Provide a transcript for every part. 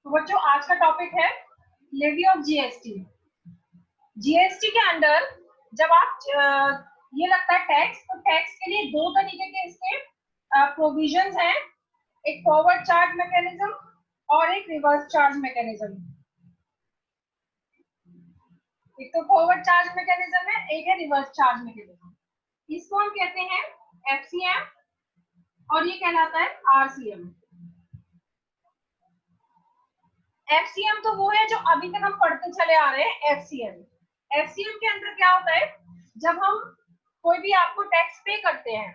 तो बच्चों आज का टॉपिक है लेवी ऑफ जीएसटी। जीएसटी के अंडर जब आप ये लगता है टैक्स, तो टैक्स के लिए दो तरीके के इसके प्रोविजंस हैं, एक फॉरवर्ड चार्ज मैकेनिज्म और एक रिवर्स चार्ज मैकेनिज्म। एक तो फॉरवर्ड चार्ज मैकेनिज्म है, एक है रिवर्स चार्ज मैकेनिज्म। इसको हम कहते हैं एफसीएम और ये कहलाता है आरसीएम। एफसीएम तो वो है जो अभी तक हम पढ़ते चले आ रहे हैं। एफसीएम एफसीएम के अंदर क्या होता है, जब हम कोई भी आपको टैक्स पे करते हैं,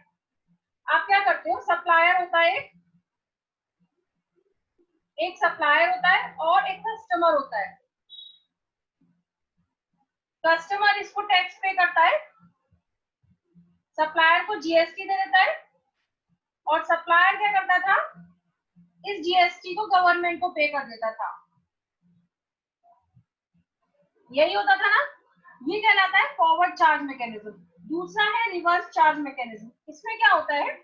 आप क्या करते हो, सप्लायर होता है, एक सप्लायर होता है और एक कस्टमर होता है। कस्टमर इसको टैक्स पे करता है, सप्लायर को जीएसटी दे देता है और सप्लायर क्या करता था, इस जीएसटी को गवर्नमेंट को पे कर देता था। यही होता था ना, ये कहलाता है फॉरवर्ड चार्ज मैकेनिज्म। दूसरा है रिवर्स चार्ज मैकेनिज्म। इसमें क्या होता है,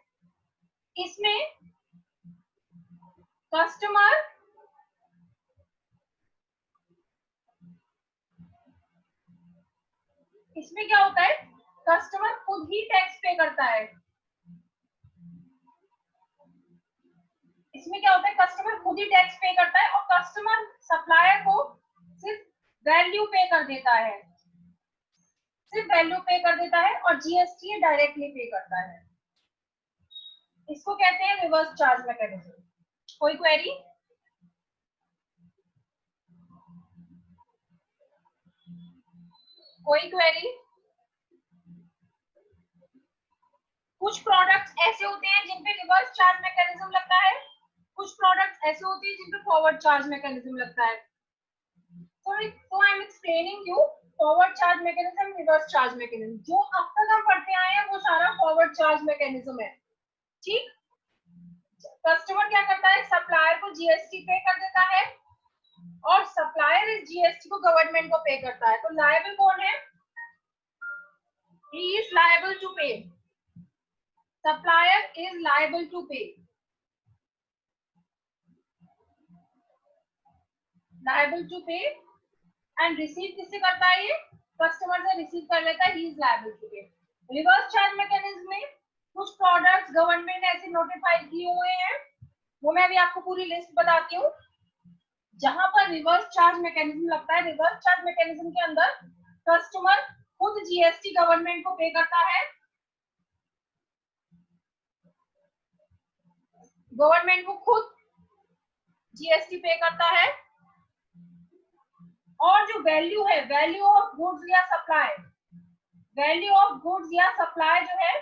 इसमें कस्टमर इसमें क्या होता है, कस्टमर खुद ही टैक्स पे करता है। इसमें क्या होता है, कस्टमर खुद ही टैक्स पे करता है और कस्टमर सप्लायर को सिर्फ वैल्यू पे कर देता है, सिर्फ वैल्यू पे कर देता है और जीएसटी डायरेक्टली पे करता है। इसको कहते हैं रिवर्स चार्ज मैकेनिज्म। कोई क्वेरी? कोई क्वेरी? कुछ प्रोडक्ट्स ऐसे होते हैं जिन पे रिवर्स चार्ज मैकेनिज्म लगता है, कुछ प्रोडक्ट्स ऐसे होते हैं जिन पे फॉरवर्ड चार्ज मैकेनिज्म लगता है। So I am explaining you forward charge mechanism, reverse charge mechanism. जो अब तक हम पढ़ते आए हैं वो सारा फॉरवर्ड चार्ज मैकेनिज्म है। ठीक, कस्टमर क्या करता है, सप्लायर को जीएसटी पे कर देता है और सप्लायर इस जीएसटी को गवर्नमेंट को पे करता है। तो लायबल कौन है, he is liable to pay, supplier is liable to pay, liable to pay and receive किससे करता है, ये कस्टमर से रिसीव कर लेता है, he is liable to pay। Reverse charge mechanism में कुछ प्रोडक्ट्स गवर्नमेंट ने ऐसे नोटिफाई किए हुए हैं, वो मैं भी आपको पूरी लिस्ट बताती हूँ। जहां पर रिवर्स चार्ज मैकेनिज्म लगता है, रिवर्स चार्ज मैकेनिज्म के अंदर कस्टमर खुद जीएसटी गवर्नमेंट को पे करता है, गवर्नमेंट को खुद जीएसटी पे करता है और जो वैल्यू है, वैल्यू ऑफ गुड्स या सप्लाई, वैल्यू ऑफ गुड्स या सप्लाई जो है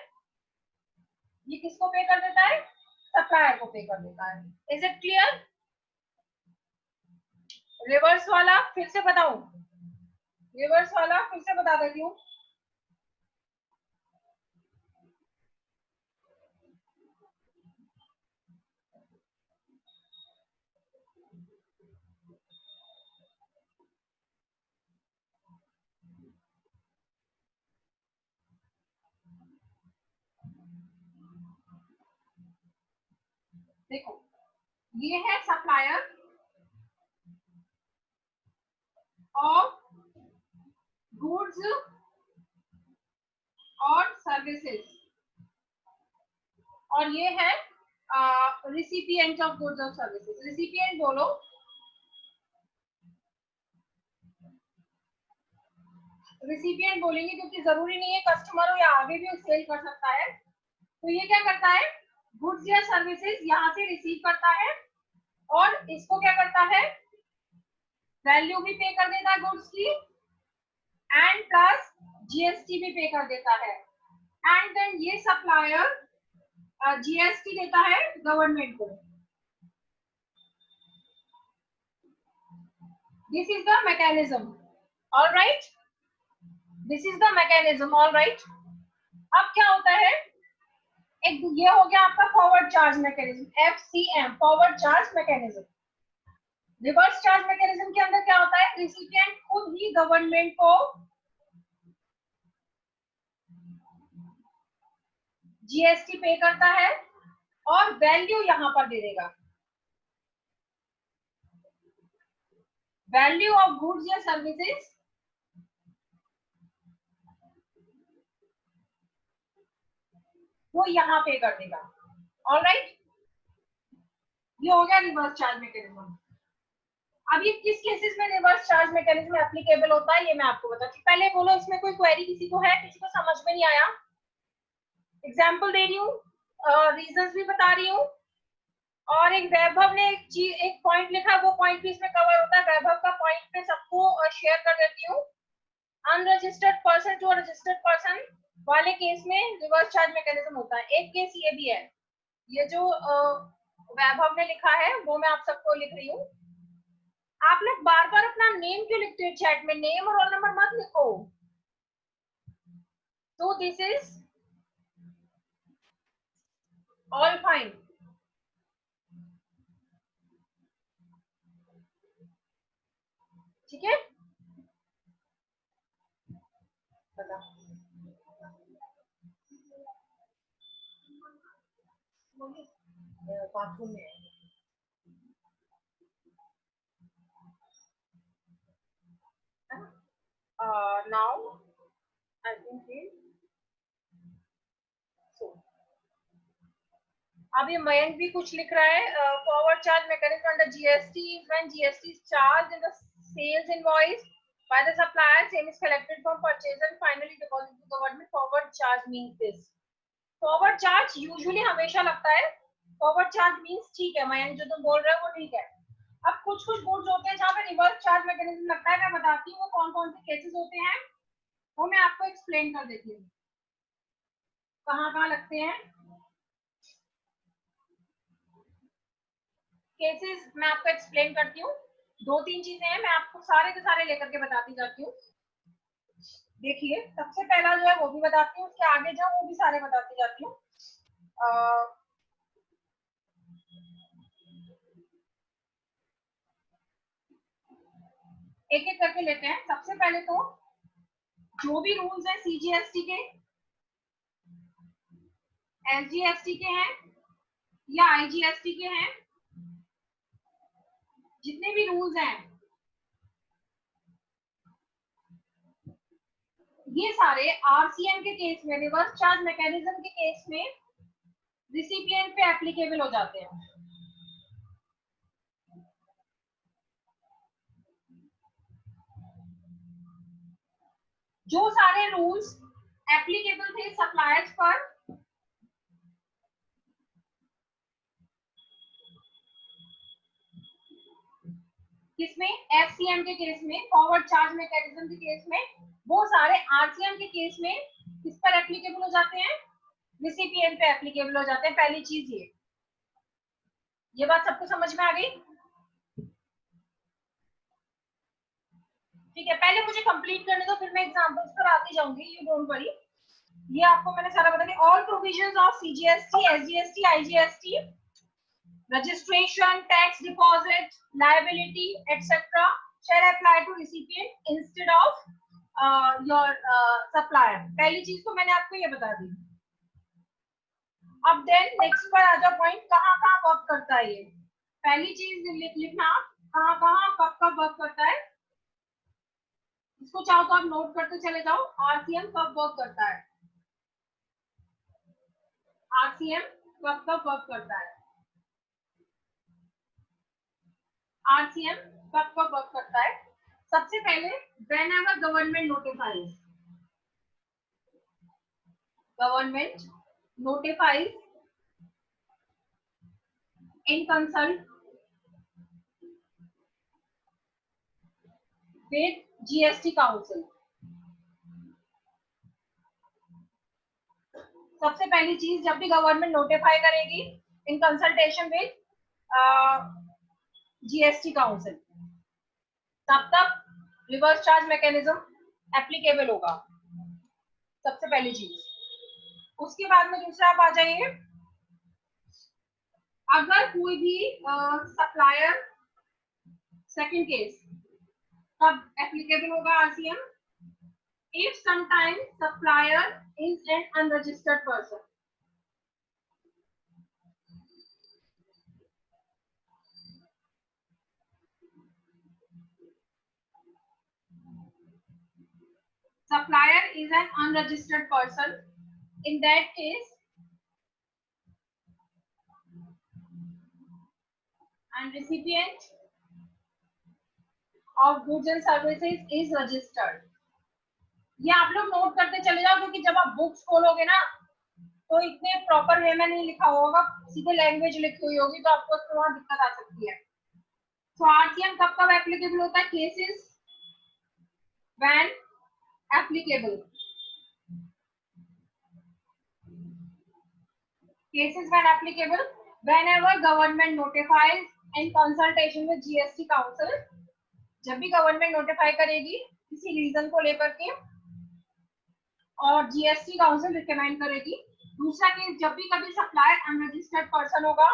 ये किसको पे कर देता है, सप्लायर को पे कर देता है। Is it clear? रिवर्स वाला फिर से बताऊं, रिवर्स वाला फिर से बता देती हूँ। देखो, ये है सप्लायर ऑफ गुड्स और सर्विसेज और ये है रिसिपिएंट ऑफ गुड्स और सर्विसेज। रिसिपिएंट बोलो, रिसिपिएंट बोलेंगे क्योंकि जरूरी नहीं है कस्टमर हो या आगे भी सेल कर सकता है। तो ये क्या करता है, गुड्स या सर्विसेज यहाँ से रिसीव करता है और इसको क्या करता है, वैल्यू भी पे कर देता है गुड्स की एंड प्लस जीएसटी भी पे कर देता है एंड देन ये सप्लायर जीएसटी देता है गवर्नमेंट को। This is the mechanism, alright, this is the mechanism, alright. अब क्या होता है, एक ये हो गया आपका forward charge mechanism, FCM, forward charge mechanism. Reverse charge mechanism के अंदर क्या होता है, रिसिपिएंट खुद ही गवर्नमेंट को जीएसटी पे करता है और वैल्यू यहां पर दे देगा। वैल्यू ऑफ गुड्स या सर्विसेज वो यहाँ पे कर देगा। ऑलराइट, ये हो गया रिवर्स चार्ज मैकेनिज्म। अब ये किस केसेस में रिवर्स चार्ज मैकेनिज्म एप्लीकेबल होता है ये मैं आपको बताती हूँ। पहले बोलो इसमें कोई क्वेरी किसी को है, किसी को समझ में नहीं आया? एग्जाम्पल दे रही हूँ, रीजंस भी बता रही हूँ, और एक वैभव ने एक चीज एक पॉइंट लिखा, वो पॉइंट भी इसमें कवर होता है। वैभव का पॉइंट पे सबको शेयर कर देती हूँ। Unregistered person to registered person वाले केस में रिवर्स चार्ज मैकेनिज्म होता है। एक केस ये भी है, ये जो वैभव ने लिखा है वो मैं आप सबको लिख रही हूँ। आप लोग बार बार अपना नेम क्यों लिखते हो चैट में? नेम और रोल नंबर मत लिखो। तो दिस इज ऑल फाइन। ठीक है, बता बाथरूम में नाउ आई थिंक सो। अब ये मयंक भी कुछ लिख रहा है, forward charge mechanism under GST is when GST is charge in the sales invoice by the supplier, same is collected from purchaser and finally deposited to government. Forward charge means this. Forward charge usually हमेशा लगता है। Forward charge means ठीक है मयंक, जो तुम बोल रहे हो वो ठीक है। अब कुछ कुछ गुड्स होते हैं जहाँ पे रिवर्स चार्ज मैकेनिज्म लगता है। मैं बताती हूँ वो कौन कौन से केसेस होते हैं, वो मैं आपको एक्सप्लेन कर देती हूँ कहाँ कहाँ लगते हैं। केसेस मैं आपको एक्सप्लेन करती हूँ। दो तीन चीजें हैं, मैं आपको सारे के सारे लेकर के बताती जाती हूँ। देखिए, सबसे पहला जो है वो भी बताती हूँ, उसके आगे जो वो भी सारे बताती जाती हूँ। एक एक करके लेते हैं। सबसे पहले तो जो भी रूल्स है सीजीएसटी के, एसजीएसटी के हैं या आईजीएसटी के हैं, जितने भी रूल्स हैं ये सारे आरसीएम के केस में, रिवर्स चार्ज मैकेनिज्म के केस में रिसिपिएंट पे एप्लीकेबल हो जाते हैं। जो सारे रूल्स एप्लीकेबल थे सप्लायर्स पर, किसमें? एफसीएम के केस में, फॉरवर्ड चार्ज मैकेनिज्म के केस में, वो सारे आरसीएम के केस में किस पर एप्लीकेबल हो जाते हैं? रिसिपिएंट पे एप्लीकेबल हो जाते हैं। पहली चीज ये बात सबको समझ में आ गई? ठीक है, पहले मुझे कंप्लीट करने दो, फिर मैं एग्जांपल्स पर आती जाऊंगी, यू डोंट वरी। ये आपको मैंने सारा बता दिया। All provisions of CGST, SGST, IGST, registration, tax deposit, liability, etc. shall apply to recipient instead of your supplier. पहली चीज तो मैंने आपको ये बता दी। अब देन नेक्स्ट पर आ जाओ पॉइंट, कहाँ कहाँ वर्क करता है ये। पहली चीज लिखना, कहाँ कहाँ कब कब वर्क करता है। इसको चाहो तो आप नोट करते चले जाओ। आरसीएम कब वर्क करता है, आरसीएम कब कब वर्क करता है, आरसीएम कब कब वर्क करता है। सबसे पहले whenever government notifies, government notifies in consult with GST council। सबसे पहली चीज, जब भी गवर्नमेंट नोटिफाई करेगी in consultation with GST council, तब तक रिवर्स चार्ज मैकेनिज्म एप्लीकेबल होगा। सबसे पहली चीज। उसके बाद में दूसरा आप आ जाइए, अगर कोई भी सप्लायर, सेकंड केस कब एप्लीकेबल होगा RCM? if sometimes supplier is an unregistered person। Supplier is an unregistered person. In that case, and recipient of goods and services is registered. ये आप लोग नोट करते चले जाओ, क्योंकि जब आप बुक्स खोलोगे ना तो इतने प्रॉपर वे में नहीं लिखा होगा, सीधे लैंग्वेज लिखी हुई होगी, तो आपको थोड़ा दिक्कत आ सकती है। तो आरसीएम कब कब एप्लीकेबल होता है? Cases when applicable, cases when applicable, whenever government notifies in consultation with GST council, जब भी गवर्नमेंट नोटिफाई करेगी किसी रीजन को लेकर के और जीएसटी काउंसिल रिकमेंड करेगी। दूसरा केस, जब भी कभी सप्लायर अनरजिस्टर्ड पर्सन होगा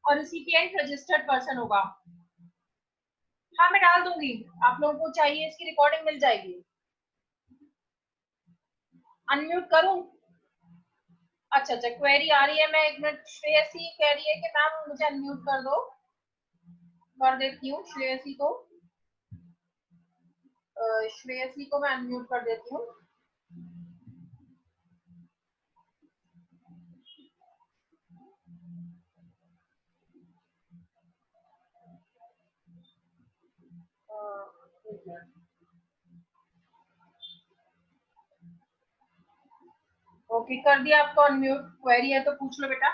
और रिसिपिएंट रजिस्टर्ड पर्सन होगा। हाँ मैं डाल दूंगी, आप लोगों को चाहिए इसकी रिकॉर्डिंग मिल जाएगी। अनम्यूट करूं? अच्छा अच्छा, क्वेरी आ रही है, मैं एक मिनट। श्रेयसी कह रही है कि मैम मुझे अनम्यूट कर दो, कर देती हूँ श्रेयसी को। श्रेयसी को मैं अनम्यूट कर देती हूँ। ओके, कर दिया आपको अनम्यूट। क्वेरी है तो पूछ लो बेटा।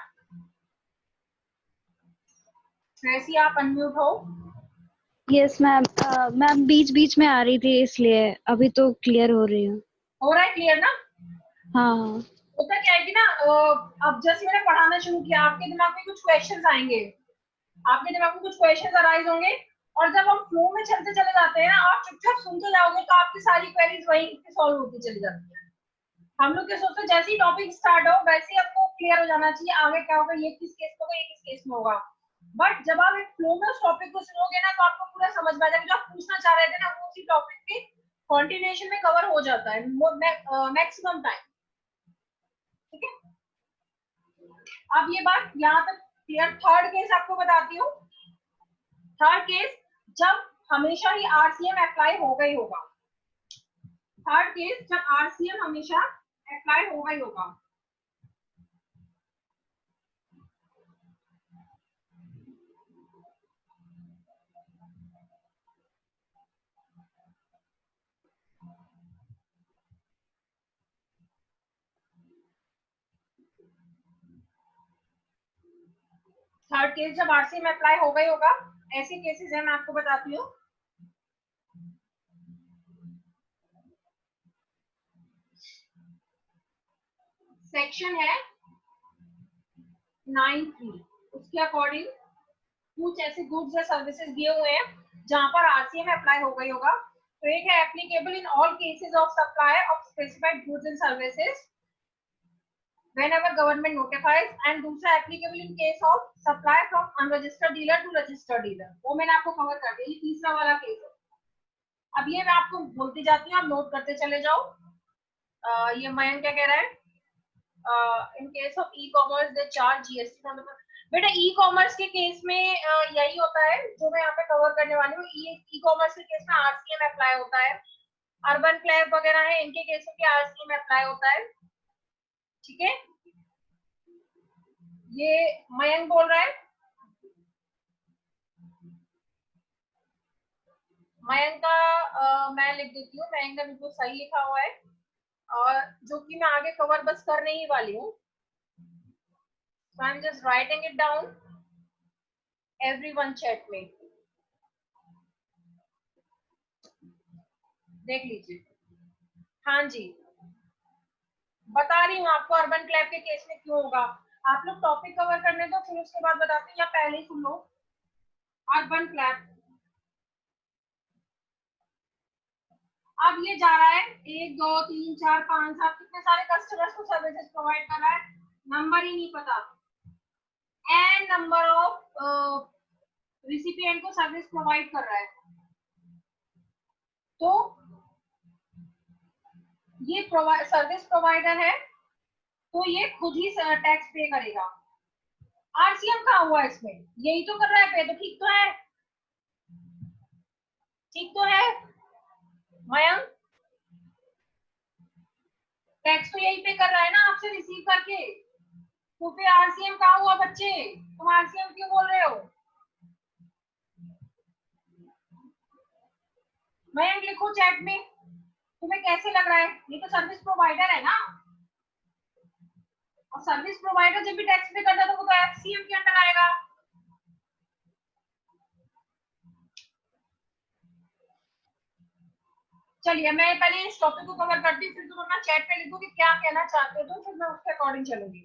श्रेयसी आप अनम्यूट हो? यस मैम, मैम बीच बीच में आ रही थी इसलिए अभी तो क्लियर हो रही हूँ। हो रहा है क्लियर ना? हाँ। होता क्या है कि ना, अब जैसे मैंने पढ़ाना शुरू किया, आपके दिमाग में कुछ क्वेश्चंस आएंगे, आपके दिमाग में कुछ क्वेश्चंस अराइज होंगे, और जब हम फ्लो में चलते चले जाते हैं, आप चुपचाप सुनते जाओगे तो आपकी सारी क्वेरीज वहीं पे सॉल्व होती चली जाती है। हम लोग क्या सोचते हैं, जैसे ही टॉपिक स्टार्ट हो वैसे ही आपको क्लियर हो जाना चाहिए आगे क्या होगा, ये किस केस में होगा, ये किस केस में होगा। बट जब आप एक फ्लो में उस टॉपिक को सुनोगे ना, तो आपको पूरा समझ में आ जाएगा। जो आप पूछना चाह रहे थे ना, वो उसी टॉपिक के कंटिन्यूएशन में कवर हो जाता है मैक्सिमम टाइम। ठीक है, अब ये बात यहाँ तक क्लियर। थर्ड केस आपको बताती हूँ। थर्ड केस, जब हमेशा ही आरसीएम अप्लाई होगा ही होगा। थर्ड केस, जब आरसीएम हमेशा अप्लाई होगा ही होगा। थर्ड केस, जब आरसीएम अप्लाई होगा ही होगा। ऐसे केसेस है, मैं आपको बताती हूँ। सेक्शन है 9(3), उसके अकॉर्डिंग कुछ ऐसे गुड्स या सर्विसेज दिए हुए हैं जहां पर आरसीएम अप्लाई होगा ही होगा। तो एक है applicable in all cases of supply of specified goods and services whenever government notifies, and दूसरा applicable in case of supply from unregistered dealer to registered dealer। वो मैंने आपको कवर कर दिया। ये तीसरा वाला केस है। अब ये मैं आपको बोलती जाती हूँ, आप नोट करते चले जाओ। ये मयंक क्या कह रहा है? In case of e commerce they charge GST. बेटा ई कॉमर्स के केस में यही होता है जो मैं यहाँ पे कवर करने वाली हूँ। ई कॉमर्स के केस में आरसीएम अप्लाई होता है। अर्बन क्लैब वगैरह है, इनके केस में आरसीएम अप्लाई होता है। ठीक है, ये मयंक बोल रहा है। मयंक का मैं लिख देती हूँ। मयंक ने बिल्कुल सही लिखा हुआ है, और जो कि मैं आगे कवर बस करने ही वाली हूँ। So I'm just writing it down. Everyone chat में देख लीजिए। हाँ जी, बता रही हूँ आपको अर्बन क्लैब के केस में क्यों होगा। आप लोग टॉपिक कवर करने दो, फिर उसके बाद बताते हैं, या पहले ही सुन लो। अर्बन क्लैब, अब ये जा रहा है 1 2 3 4 5 7, कितने सारे कस्टमर्स को सर्विसेज प्रोवाइड कर रहा है, नंबर ही नहीं पता। एन नंबर ऑफ रिसिपिएंट को सर्विस प्रोवाइड कर रहा है। तो ये सर्विस प्रोवाइडर है, तो ये खुद ही टैक्स पे करेगा। आरसीएम कहाँ हुआ इसमें? यही तो कर रहा है पे, तो ठीक तो है, ठीक तो है। मयंक टैक्स तो यही पे कर रहा है ना आपसे रिसीव करके, तो फिर आरसीएम कहाँ हुआ बच्चे? तुम आरसीएम क्यों बोल रहे हो? मयंक लिखो चैट में, तुम्हें कैसे लग रहा है? ये तो सर्विस प्रोवाइडर है ना, और सर्विस प्रोवाइडर जब भी टैक्स पे करता है तो वो तो एफसीएम के अंडर आएगा। चलिए मैं पहले इस टॉपिक को कवर करती हूँ, फिर तुम अपना चैट पे लिखो कि क्या कहना चाहते हो, तो फिर मैं उसके अकॉर्डिंग चलूंगी।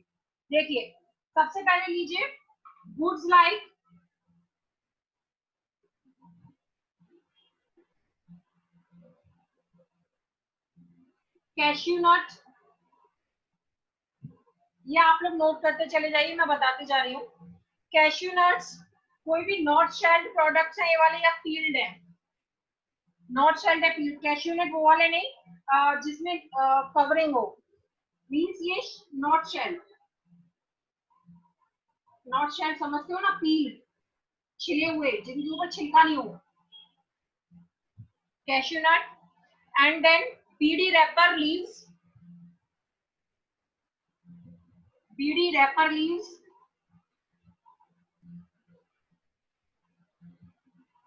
देखिए सबसे पहले लीजिए गुड्स लाइक कैश्यू नट, ये आप लोग नोट करते चले जाइए, मैं बताते जा रही हूँ। कैश्यू नट्स, कोई भी नॉट शेल्ड प्रोडक्ट्स है ये वाले या फील्ड है, नॉट शेल्ड है फील्ड, कैश्यू नट वो वाले नहीं जिसमें कवरिंग हो, मीन्स ये नॉट शेल्ड, नॉट शेल्ड समझते हो ना, पील छिले हुए जिनके ऊपर छिलका नहीं हो, cashew nut. And then bidi wrapper leaves, bidi wrapper leaves,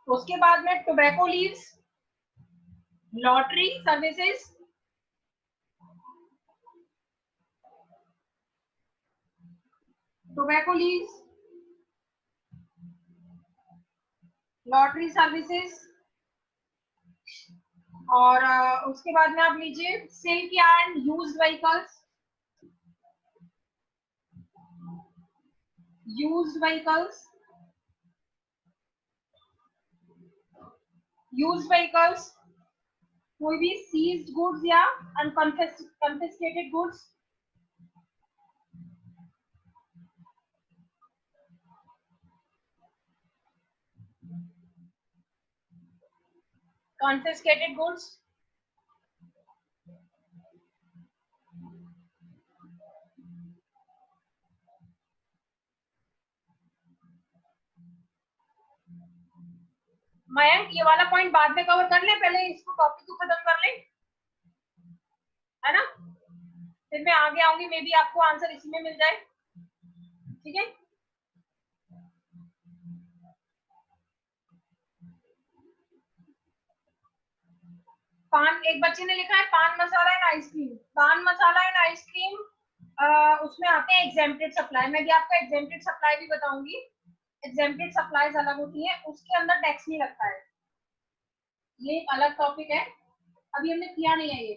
उसके बाद में tobacco leaves, lottery services, tobacco leaves, lottery services, और उसके बाद में आप लीजिए silk yarn used vehicles, used vehicles, used vehicles, कोई भी सीज्ड गुड्स या unconfiscated goods, confiscated goods, Mayank ये वाला पॉइंट बाद में कवर कर ले, पहले इसको टॉपिक को खत्म कर ले, है ना, फिर मैं आगे आऊंगी, मे बी आपको आंसर इसी में मिल जाए, ठीक है। पान, एक बच्चे ने लिखा है पान मसाला एंड आइसक्रीम, पान मसाला एंड आइसक्रीम उसमें आते हैं एग्जेम्प्टेड सप्लाई, मैं भी आपको एग्जेम्प्टेड सप्लाई भी बताऊंगी, एग्जेम्प्टेड सप्लाईज अलग होती है, उसके अंदर टैक्स नहीं लगता है, ये एक अलग टॉपिक है, अभी हमने किया नहीं है ये।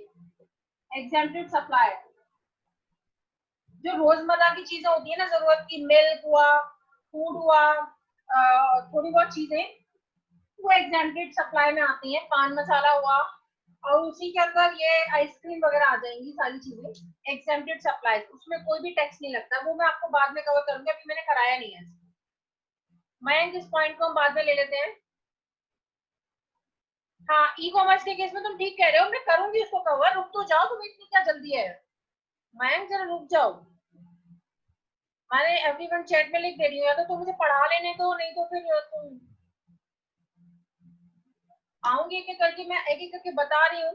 एग्जेम्प्टेड सप्लाई जो रोजमर्रा की चीजें होती है ना, जरूरत की, मिल्क हुआ, फूड हुआ, थोड़ी बहुत चीजें, वो एग्जेम्प्टेड सप्लाई में आती है, पान मसाला हुआ, और उसी के अंदर ये आइसक्रीम वगैरह आ जाएंगी, सारी चीजें एग्जेम्प्टेड सप्लाई, उसमें कोई भी टैक्स नहीं लगता, वो मैं आपको बाद में कवर करूंगी, अभी मैंने कराया नहीं है। मैं इस पॉइंट को हम बाद में ले लेते हैं। हाँ ई कॉमर्स के केस में तुम ठीक कह रहे हो, मैं करूंगी उसको कवर, रुक तो जाओ, तुम्हें इतनी क्या जल्दी है, मैं जरा रुक जाओ, मैंने एवरीवन चैट में लिख दे रही हूँ, या तो तुम मुझे पढ़ा लेने दो, नहीं तो फिर तुम आऊंगी एक एक करके, मैं एक एक करके बता रही हूँ,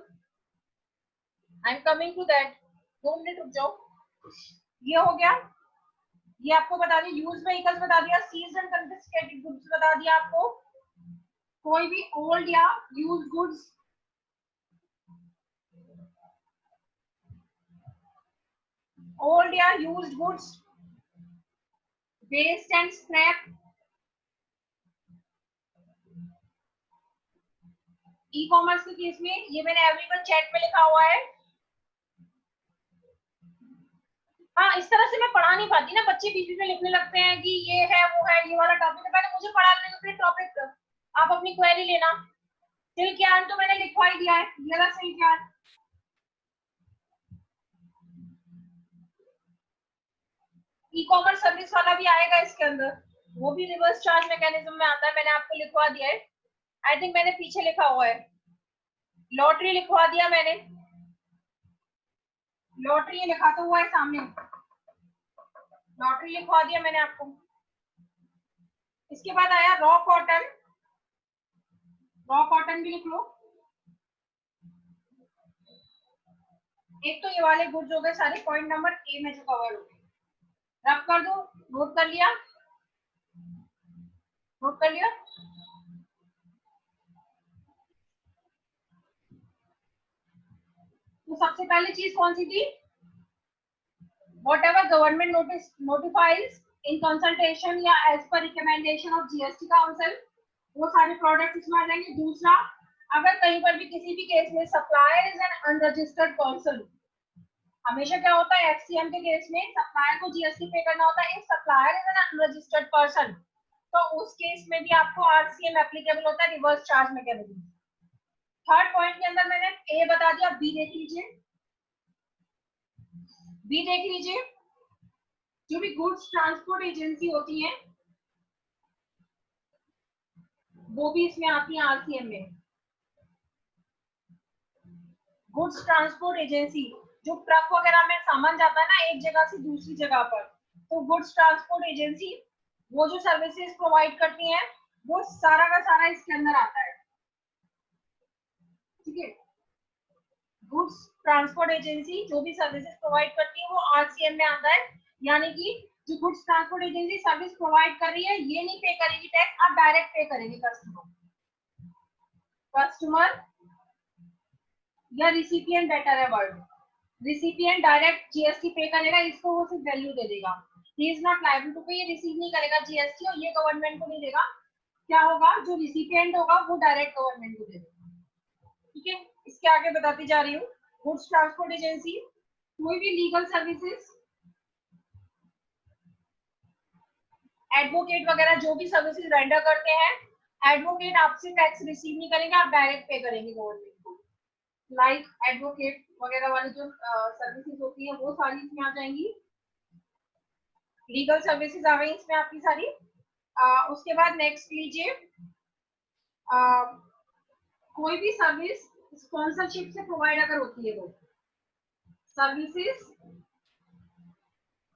I am coming to that, 2 minute रुक जाओ। ये हो गया, ये आपको बता दिया, यूज व्हीकल्स बता दिया, सीज्ड एंड कन्फिस्केटेड गुड्स बता दिया आपको, कोई भी ओल्ड या यूज गुड्स, ओल्ड या used goods, waste and scrap, e commerce के केस में ये मैंने एवरीवन चैट में लिखा हुआ है। हाँ इस तरह से मैं पढ़ा नहीं पाती ना, बच्चे बीच बीच में लिखने लगते हैं कि ये है वो है, ये वाला टॉपिक है, पहले मुझे पढ़ा लेने, फिर टॉपिक आप अपनी क्वेरी लेना। सिल्क यार्न तो मैंने लिखवा ही दिया है, ये रहा silk yarn. E commerce service वाला भी आएगा इसके अंदर, वो भी रिवर्स चार्ज मैकेनिज्म में आता है, मैंने आपको लिखवा दिया है, आई थिंक मैंने पीछे लिखा हुआ है, लॉटरी लिखवा दिया मैंने, लॉटरी लिखा तो हुआ है सामने, लॉटरी लिखवा दिया मैंने आपको। इसके बाद आया रॉ कॉटन, रॉ कॉटन भी लिख लो, एक तो ये वाले गुड्स हो गए सारे पॉइंट नंबर ए में जो कवर हो गए। रब कर दो, नोट कर लिया, नोट कर लिया। तो सबसे पहली चीज कौन सी थी? whatever government notifies in consultation या as per recommendation of GST council, वो सारे प्रोडक्ट इसमें आ जाएंगे। दूसरा, अगर कहीं पर भी किसी भी केस में supplier is an unregistered person, हमेशा क्या होता है एफसीएम के केस में सप्लायर को जीएसटी पे करना होता है। If supplier is an unregistered person, तो उस केस में भी आपको आरसीएम एप्लीकेबल होता है, reverse charge mechanism. Third point के अंदर मैंने ए बता दिया, बी देख लीजिए, बी देख लीजिए। जो भी गुड्स ट्रांसपोर्ट एजेंसी होती है वो भी इसमें आती है आरसीएम में। गुड्स ट्रांसपोर्ट एजेंसी, जो ट्रक वगैरह में सामान जाता है ना एक जगह से दूसरी जगह पर, तो गुड्स ट्रांसपोर्ट एजेंसी वो जो सर्विसेज प्रोवाइड करती है वो सारा का सारा इसके अंदर आता है। ठीक है, गुड्स ट्रांसपोर्ट एजेंसी जो भी सर्विसेज प्रोवाइड करती है वो आरसीएम में आता है। यानी कि जो goods transport agency service provide कर रही है ये नहीं पे करेगी टैक्स, आप डायरेक्ट पे करेंगे कस्टमर, कस्टमर या रिसिपिएंट बेटर है word. Recipient direct GST pay करेगा, इसको वो सिर्फ वैल्यू दे देगा। He is not liable to pay, ये रिसीव नहीं करेगा जीएसटी और ये गवर्नमेंट को नहीं देगा। क्या होगा, जो रिसिपिएंट होगा वो डायरेक्ट गवर्नमेंट को दे देगा। ठीक है, इसके आगे बताती जा रही हूँ। गुड्स ट्रांसपोर्ट एजेंसी कोई भी लीगल सर्विसेज, एडवोकेट वगैरह जो भी सर्विसेज रेंडर करते हैं, एडवोकेट आपसे टैक्स रिसीव नहीं करेंगे, आप डायरेक्ट पे करेंगे गवर्नमेंट को। लाइक एडवोकेट वगैरह वाली जो सर्विसेज होती है वो सारी इसमें आ जाएंगी। लीगल सर्विसेज आ गई इसमें आपकी सारी। उसके बाद नेक्स्ट लीजिए, कोई भी सर्विस स्पॉन्सरशिप से प्रोवाइड अगर होती है, वो सर्विसेज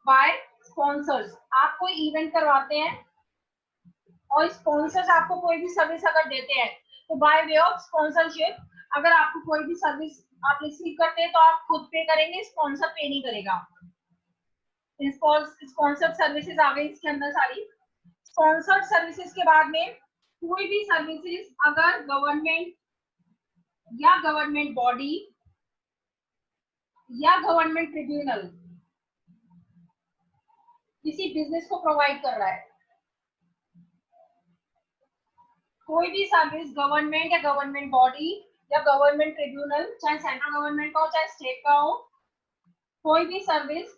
बाय स्पॉन्सर्स, आप कोई इवेंट करवाते हैं और स्पॉन्सर्स आपको कोई भी सर्विस अगर देते हैं, तो बाय वे ऑफ स्पॉन्सरशिप अगर आपको कोई भी सर्विस आप रिसीव करते हैं तो आप खुद पे करेंगे, स्पॉन्सर पे नहीं करेगा। स्पॉन्सर्ड सर्विसेज आ गई इसके अंदर सारी। स्पॉन्सर्ड सर्विसेज के बाद में कोई भी सर्विसेज अगर गवर्नमेंट या गवर्नमेंट बॉडी या गवर्नमेंट ट्रिब्यूनल किसी बिजनेस को प्रोवाइड कर रहा है, कोई भी सर्विस गवर्नमेंट या गवर्नमेंट बॉडी या गवर्नमेंट ट्रिब्यूनल, चाहे सेंट्रल गवर्नमेंट का हो चाहे स्टेट का हो, कोई भी सर्विस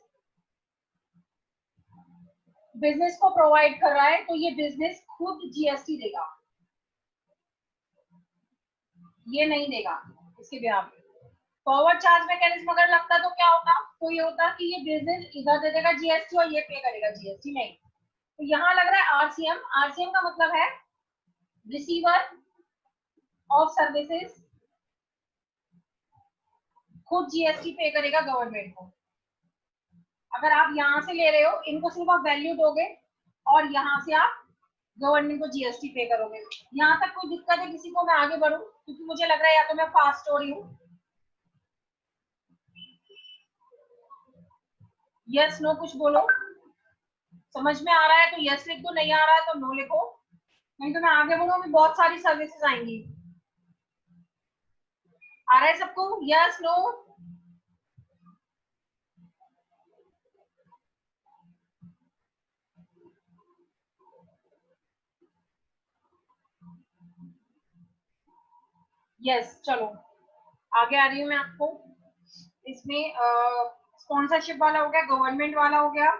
बिजनेस को प्रोवाइड कर रहा है तो ये बिजनेस खुद जीएसटी देगा, ये नहीं देगा इसके बिहार में। फॉरवर्ड चार्ज मैकेनिज्म अगर लगता तो क्या होता, तो ये होता कि ये बिजनेस इधर दे देगा जीएसटी और ये पे करेगा जीएसटी, नहीं। तो यहाँ लग रहा है आरसीएम, आरसीएम का मतलब है रिसीवर ऑफ सर्विसेज खुद जीएसटी पे करेगा गवर्नमेंट को। अगर आप यहाँ से ले रहे हो, इनको सिर्फ आप वैल्यू दोगे और यहाँ से आप गवर्नमेंट को जीएसटी पे करोगे। यहाँ तक कोई दिक्कत है किसी को? मैं आगे बढ़ूं क्योंकि मुझे लग रहा है या तो मैं फास्ट हो रही हूँ। यस नो कुछ बोलो, समझ में आ रहा है तो यस लिख दो, नहीं आ रहा है तो नो लिखो, नहीं तो मैं आगे बढ़ूं। अभी बहुत सारी सर्विसेज आएंगी। आ रहा है सबको? Yes no? यस, चलो आगे आ रही हूँ मैं आपको। इसमें स्पॉन्सरशिप वाला हो गया, गवर्नमेंट वाला हो गया।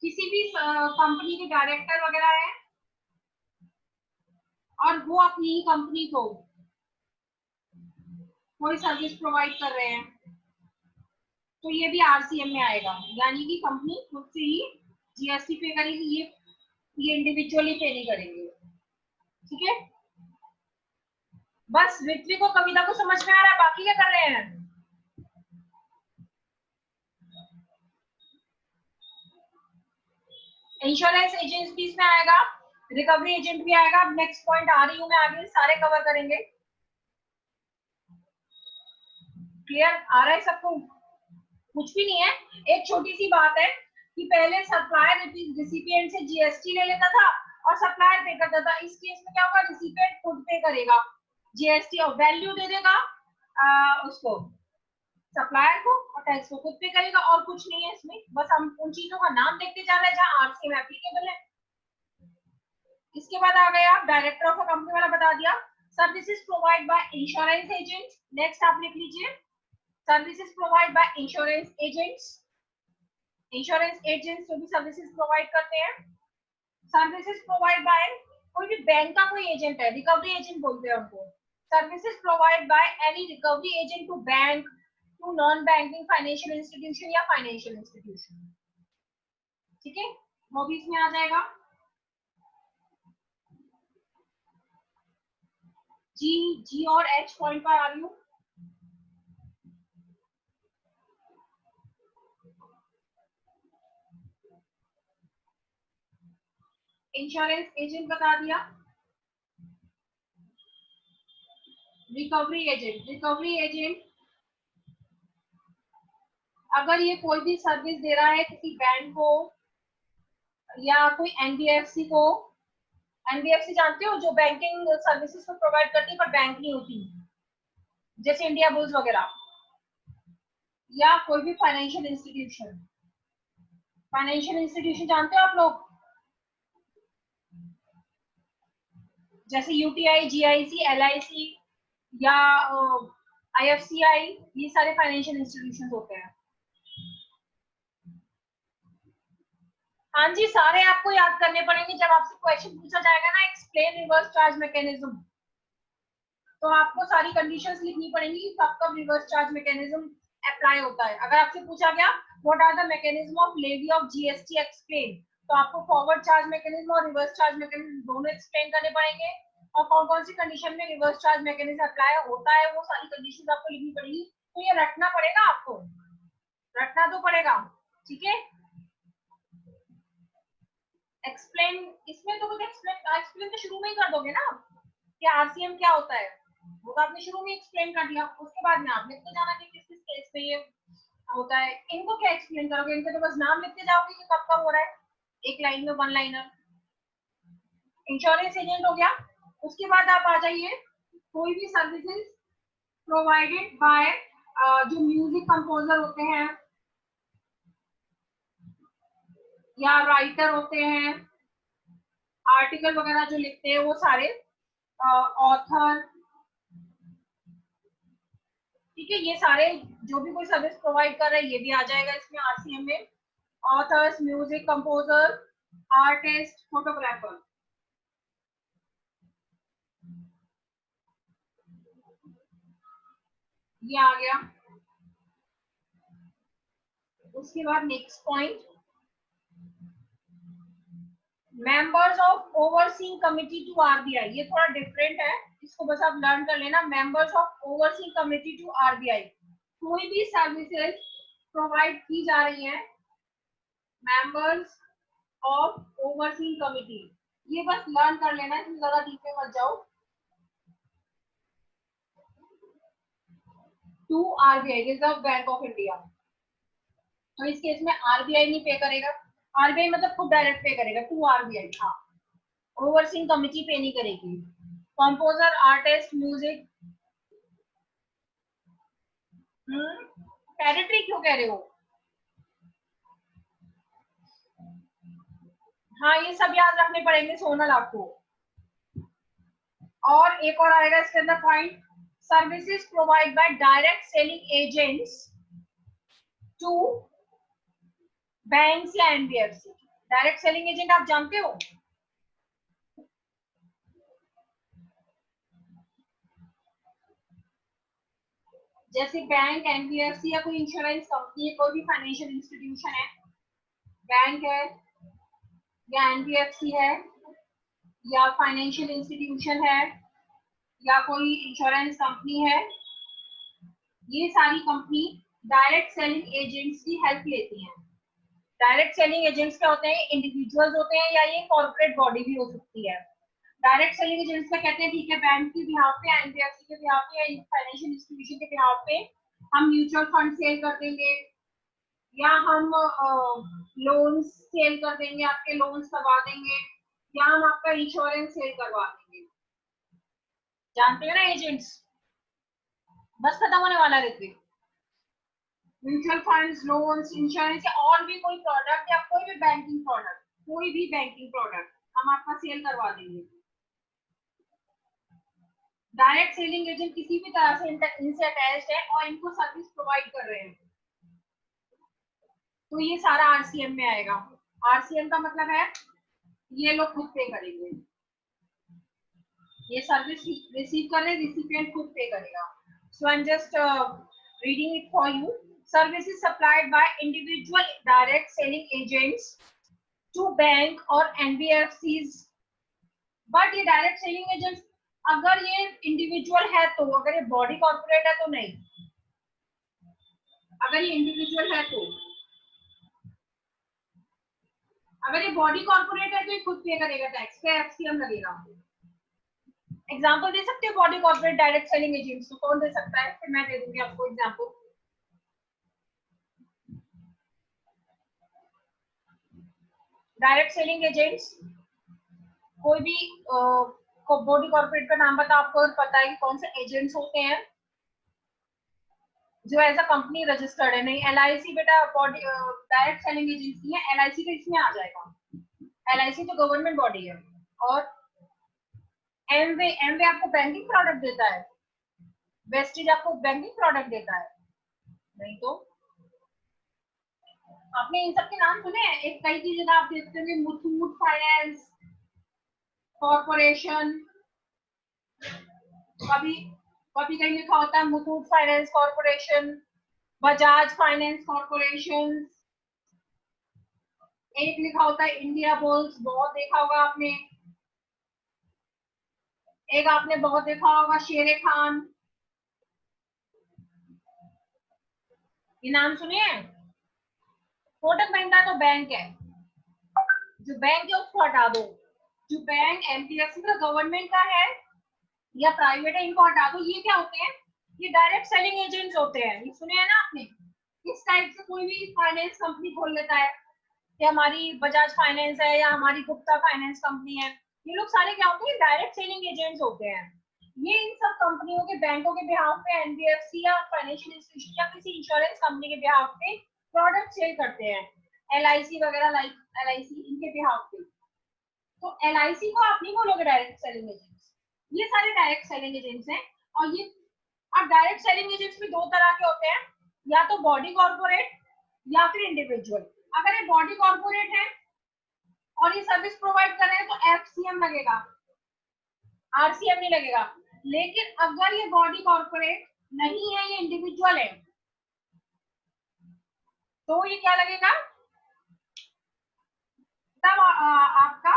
किसी भी कंपनी के डायरेक्टर वगैरह है और वो अपनी ही कंपनी को कोई सर्विस प्रोवाइड कर रहे हैं तो ये भी आरसीएम में आएगा। यानी कि कंपनी खुद से ही जीएसटी पे करेगी, ये इंडिविजुअली पे नहीं करेंगे। ठीक है, बस ऋत्विक को कविता को समझ में आ रहा है, बाकी क्या कर रहे हैं? इंश्योरेंस एजेंट भी इसमें आएगा, रिकवरी एजेंट भी आएगा। नेक्स्ट पॉइंट आ रही हूँ मैं, आगे सारे कवर करेंगे। क्लियर आ रहा है सबको? कुछ भी नहीं है, एक छोटी सी बात है कि पहले सप्लायर रिसिपिएंट से जीएसटी ले लेता था और सप्लायर पे करता था। इस केस में क्या होगा, रिसिपिएंट खुद पे करेगा जीएसटी और वैल्यू दे देगा उसको सप्लायर को और टैक्स को खुद पे करेगा, और कुछ नहीं है इसमें। बस हम उन चीजों का नाम देखते जा रहे हैं जहाँ आरसीएम एप्लीकेबल है। इसके बाद आ गया डायरेक्टर ऑफ अ कंपनी वाला बता दिया। Services provide by insurance agent, next आप लिख लीजिए services provide by insurance agents. Insurance agents जो भी सर्विसेज प्रोवाइड करते हैं। सर्विसेज प्रोवाइड बाय, कोई भी बैंक का कोई एजेंट है, रिकवरी एजेंट बोलते हैं उनको। Services provide by any recovery agent to bank, to non banking financial institution या फाइनेंशियल इंस्टीट्यूशन। ठीक है, वो भी इसमें आ जाएगा। जी और एच पॉइंट पर आ रही हूँ। इंश्योरेंस एजेंट बता दिया। रिकवरी एजेंट, रिकवरी एजेंट अगर ये कोई भी सर्विस दे रहा है किसी बैंक को या कोई एनबीएफसी को, एनबीएफसी जानते हो जो बैंकिंग सर्विसेज को प्रोवाइड करती है पर बैंक नहीं होती, जैसे इंडिया बुल्स वगैरह, या कोई भी फाइनेंशियल इंस्टीट्यूशन। फाइनेंशियल इंस्टीट्यूशन जानते हो आप लोग, जैसे यूटीआई, जीआईसी, एलआईसी या आईएफसीआई, ये सारे फाइनेंशियल इंस्टीट्यूशन होते हैं। हाँ जी, सारे आपको याद करने पड़ेंगे। जब आपसे क्वेश्चन पूछा जाएगा ना एक्सप्लेन रिवर्स चार्ज मैकेनिज्म, तो आपको सारी कंडीशंस लिखनी पड़ेंगी कि कब कब रिवर्स चार्ज मैकेनिज्म अप्लाई होता है। अगर आपसे पूछा गया what are the mechanism of levy of GST explain, तो आपको फॉरवर्ड चार्ज मैकेनिज्म और रिवर्स चार्ज मैकेनिज्म दोनों एक्सप्लेन करने पड़ेंगे, और कौन कौन सी कंडीशन में रिवर्स चार्ज मैकेनिज्म अप्लाई होता है वो सारी कंडीशंस आपको लिखनी पड़ेगी। तो ये रटना पड़ेगा आपको, रटना तो पड़ेगा। ठीक है, एक्सप्लेन, इसमें तो कुछ एक्सप्लेन तो शुरू में ही कर दोगे ना कि आरसीएम क्या होता है, वो तो आपने शुरू में एक्सप्लेन कर दिया। उसके बाद में आप लिखते जाना कि किस किस केस पे ये होता है। इनको क्या एक्सप्लेन करोगे, इनके तो बस नाम लिखते जाओगे कि कब कब हो रहा है, एक लाइन में वन लाइनर। इंश्योरेंस एजेंट हो गया। उसके बाद आप आ जाइए कोई भी सर्विसेज प्रोवाइडेड बाय जो म्यूजिक कंपोजर होते हैं या राइटर होते हैं, आर्टिकल वगैरह जो लिखते हैं वो सारे ऑथर। ठीक है, ये सारे जो भी कोई सर्विस प्रोवाइड कर रहे हैं ये भी आ जाएगा इसमें आरसीएम में। Authors, music composer, artist, photographer, ये आ गया। उसके बाद next point, members of overseeing committee to RBI, ये थोड़ा डिफरेंट है, इसको बस आप लर्न कर लेना। Members of overseeing committee to RBI, कोई भी सर्विसेज प्रोवाइड की जा रही है, मेंबर्स ऑफ ओवरसीइंग कमिटी, ये बस लर्न कर लेना, इसमें ज्यादा डीप में मत जाओ। To RBI, reserve bank of India, तो इस केस में आरबीआई नहीं पे करेगा, आरबीआई मतलब खुद डायरेक्ट पे करेगा टू आरबीआई। हाँ, ओवरसीइंग कमिटी पे नहीं करेगी। कंपोजर, आर्टिस्ट, म्यूजिक, टेरिटरी क्यों कह रहे हो? हाँ, ये सब याद रखने पड़ेंगे सोनल आपको। और एक और आएगा इसके अंदर point, services provide by direct selling agents to banks या एनबीएफसी। डायरेक्ट सेलिंग एजेंट आप जानते हो, जैसे बैंक, एनबीएफसी या कोई इंश्योरेंस कंपनी है, कोई भी फाइनेंशियल इंस्टीट्यूशन है, बैंक है या एनबीएफसी है या फाइनेंशियल इंस्टीट्यूशन है या कोई इंश्योरेंस कंपनी है, ये सारी कंपनी डायरेक्ट सेलिंग एजेंट्स की हेल्प लेती हैं। डायरेक्ट सेलिंग एजेंट्स क्या होते हैं, इंडिविजुअल्स होते हैं या ये कॉर्पोरेट बॉडी भी हो सकती है। डायरेक्ट सेलिंग एजेंट्स का कहते हैं ठीक है बैंक के बिहाफ पे, एनबीएफसी के बिहाफ पे या फाइनेंशियल इंस्टीट्यूशन के बिहाफ पे हम म्यूचुअल फंड सेल कर देंगे, या हम लोन्स सेल कर देंगे, आपके लोन्स करवा देंगे, या हम आपका इंश्योरेंस सेल करवा देंगे। जानते हो ना एजेंट्स, बस खत्म होने वाला Ritvik. Mutual funds, loans, insurance या और भी कोई प्रोडक्ट या कोई भी बैंकिंग प्रोडक्ट, कोई भी बैंकिंग प्रोडक्ट हम आपका सेल करवा देंगे। डायरेक्ट सेलिंग एजेंट किसी भी तरह से इनसे अटैच्ड है और इनको सर्विस प्रोवाइड कर रहे हैं, तो ये सारा आरसीएम में आएगा। आरसीएम का मतलब है ये लोग खुद पे करेंगे, ये सर्विस रिसीव कर रहे, रिसिपिएंट खुद पे करेगा। So I am just reading it for you. Services supplied by individual direct selling agents to bank और एनबीएफसीज। बट ये डायरेक्ट सेलिंग एजेंट्स अगर ये इंडिविजुअल है तो, अगर ये बॉडी कॉर्पोरेट है तो नहीं। अगर ये इंडिविजुअल है तो, अगर ये बॉडी कॉर्पोरेट है तो ये खुद पे करेगा टैक्स, पे एफसीएम लगेगा। एग्जांपल दे सकते हो body corporate direct selling agents को? कौन दे सकता है? फिर मैं दे दूंगी आपको एग्जांपल। डायरेक्ट सेलिंग एजेंट्स कोई भी बॉडी कॉर्पोरेट का नाम बता, आपको पता है कि कौन से एजेंट्स होते हैं जो एज अ कंपनी रजिस्टर्ड है। नहीं, एलआईसी बेटा बॉडी डायरेक्ट सेलिंग एजेंसी है, एलआईसी तो इसमें आ जाएगा। एलआईसी तो गवर्नमेंट बॉडी है। और एमवे, एमवे आपको बैंकिंग प्रोडक्ट देता है? वेस्टेज आपको बैंकिंग प्रोडक्ट देता है? नहीं तो। आपने इन सब के नाम सुने हैं? एक कई की जगह आप देखते होंगे मुथूट फाइनेंस कॉर्पोरेशन, कभी कभी कहीं लिखा होता है Muthoot finance corporation, Bajaj finance corporation, एक लिखा होता है इंडिया बुल्स, बहुत देखा होगा आपने। एक आपने बहुत देखा होगा शेर खान, ये नाम सुने हैं? कोटक महिंद्रा तो बैंक है, जो बैंक है उसको हटा दो। जो बैंक एमपीएससी का गवर्नमेंट का है या प्राइवेट है, इनको हटा दो। ये क्या होते हैं? ये डायरेक्ट सेलिंग एजेंट्स होते हैं। ये सुने हैं ना आपने? इस टाइप से कोई भी फाइनेंस कंपनी खोल लेता है कि हमारी बजाज फाइनेंस है या हमारी गुप्ता फाइनेंस कंपनी है, ये लोग सारे क्या होते हैं? डायरेक्ट सेलिंग एजेंट्स होते हैं। ये इन सब कंपनियों के, बैंकों के बिहाफ पे, एनबीएफसी या फाइनेंशियल इंस्टीट्यूशन या किसी इंश्योरेंस कंपनी के बिहाफ पे प्रोडक्ट सेल करते हैं, एलआईसी वगैरह, लाइक एलआईसी, इनके बिहाफ पे। तो एलआईसी को आप नहीं बोलोगे डायरेक्ट सेलिंग एजेंट्स, ये सारे डायरेक्ट सेलिंग एजेंट्स हैं। और ये अब डायरेक्ट सेलिंग एजेंट्स भी दो तरह के होते हैं, या तो बॉडी कॉर्पोरेट या फिर इंडिविजुअल। अगर ये बॉडी कॉर्पोरेट है और ये सर्विस प्रोवाइड कर रहे हैं तो एफसीएम लगेगा, आरसीएम नहीं लगेगा। लेकिन अगर ये बॉडी कॉर्पोरेट नहीं है, ये इंडिविजुअल है, तो ये क्या लगेगा? तब आपका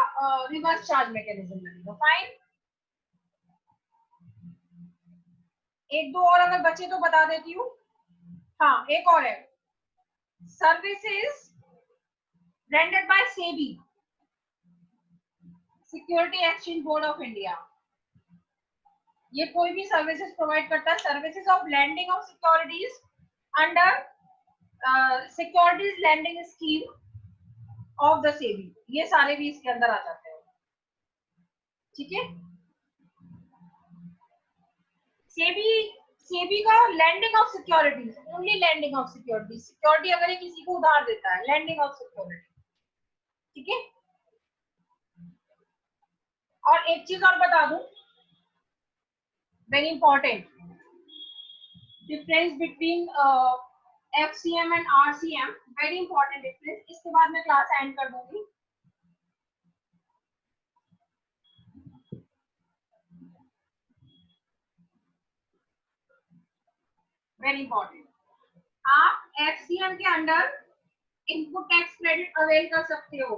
रिवर्स चार्ज मैकेनिज्म लगेगा। फाइन। एक दो और अगर बचे तो बता देती हूँ। हाँ, एक और है, services rendered by SEBI, security exchange board of India. ये कोई भी सर्विसेज प्रोवाइड करता है, services of lending of securities under securities lending scheme of the SEBI, ये सारे भी इसके अंदर आ जाते हैं। ठीक है, सेबी, सेबी का lending of securities, only lending of securities, security अगर ये किसी को उधार देता है, लैंडिंग ऑफ सिक्योरिटी। ठीक है, और एक चीज और बता दूं, very important, difference between FCM and RCM, very important difference. इसके बाद मैं क्लास एंड कर दूंगी। वेरी इंपॉर्टेंट, आप एफसीएम के under input tax credit avail कर सकते हो,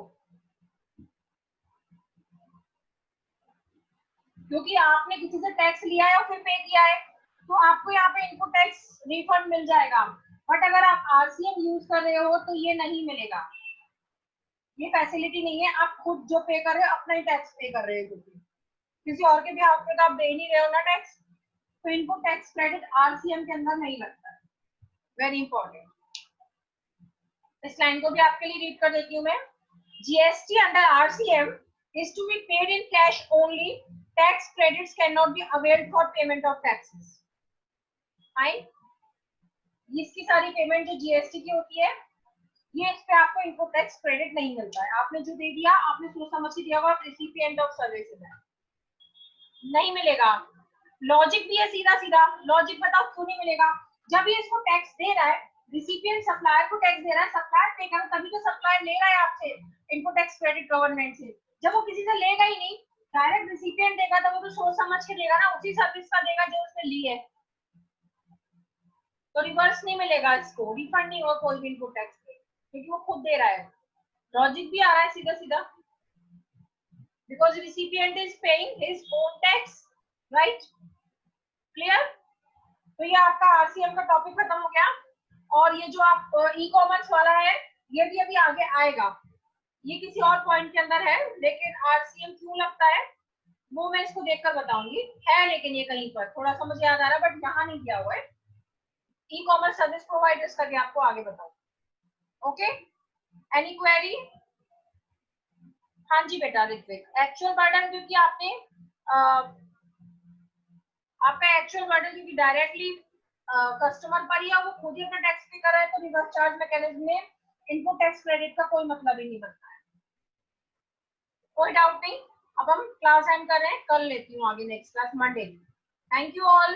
क्योंकि आपने किसी से टैक्स लिया है और फिर पे किया है, तो आपको यहाँ पे इनपुट टैक्स रिफंड मिल जाएगा। बट अगर आप आरसीएम यूज कर रहे हो तो ये नहीं मिलेगा, ये फैसिलिटी नहीं है। आप खुद जो पे कर रहे हो अपना ही टैक्स पे कर रहे हो, क्योंकि किसी और के भी आपके तो आप दे नहीं रहे हो ना टैक्स, तो इनपुट टैक्स क्रेडिट आरसीएम के अंदर नहीं लगता है। Very important. इस लाइन को भी आपके लिए रीड कर देती हूँ मैं। GST under RCM is to be paid in cash only. Tax credits cannot be availed for payment of taxes. Fine. इसकी सारी पेमेंट जो जीएसटी की होती है, ये इस पे आपको इनपुट टैक्स क्रेडिट नहीं मिलता है। आपने जो दे दिया, आपने सोच समझ के दिया होगा, रिसिपिएंट ऑफ सर्विसेज है, नहीं मिलेगा। लॉजिक भी है सीधा सीधा। लॉजिक बताओ क्यों नहीं मिलेगा? जब ये इसको टैक्स दे रहा है, रिसिपिएंट सप्लायर को टैक्स दे रहा है, सप्लायर पे करो तभी तो सप्लायर ले रहा है आपसे इनपुट टैक्स क्रेडिट गवर्नमेंट से। जब वो किसी से लेगा ही नहीं, डायरेक्ट रिसिपिएंट देगा, तो वो तो सोच समझ के देगा ना, उसी सर्विस का देगा जो उसने ली है। तो रिवर्स नहीं मिलेगा, इसको रिफंड नहीं होगा कोई भी इनपुट टैक्स पे, क्योंकि वो खुद दे रहा है। लॉजिक भी आ रहा है सीधा सीधा, because recipient is paying his own tax, right? Clear? तो ये आपका आरसीएम का टॉपिक खत्म हो गया। और ये जो आप ई कॉमर्स वाला है, ये भी अभी आगे आएगा, ये किसी और पॉइंट के अंदर है, लेकिन आरसीएम क्यों लगता है वो मैं इसको देखकर बताऊंगी। है लेकिन ये कहीं पर थोड़ा सा मुझे याद आ रहा है, बट यहाँ नहीं दिया हुआ है। ई कॉमर्स सर्विस प्रोवाइडर्स का भी आपको आगे बताऊं। Okay, any query? हाँ जी बेटा ऋत्विक, एक्चुअल बर्डन क्योंकि आपने आपका एक्चुअल बर्डन क्योंकि डायरेक्टली कस्टमर पर ही है, वो खुद ही अपना टैक्स पे कर रहा है, तो रिवर्स चार्ज मैकेनिज्म में इनपुट टैक्स क्रेडिट का कोई मतलब ही नहीं बनता है। कोई डाउट नहीं। अब हम क्लास एंड कर रहे हैं, कर लेती हूँ आगे next class Monday. Thank you all.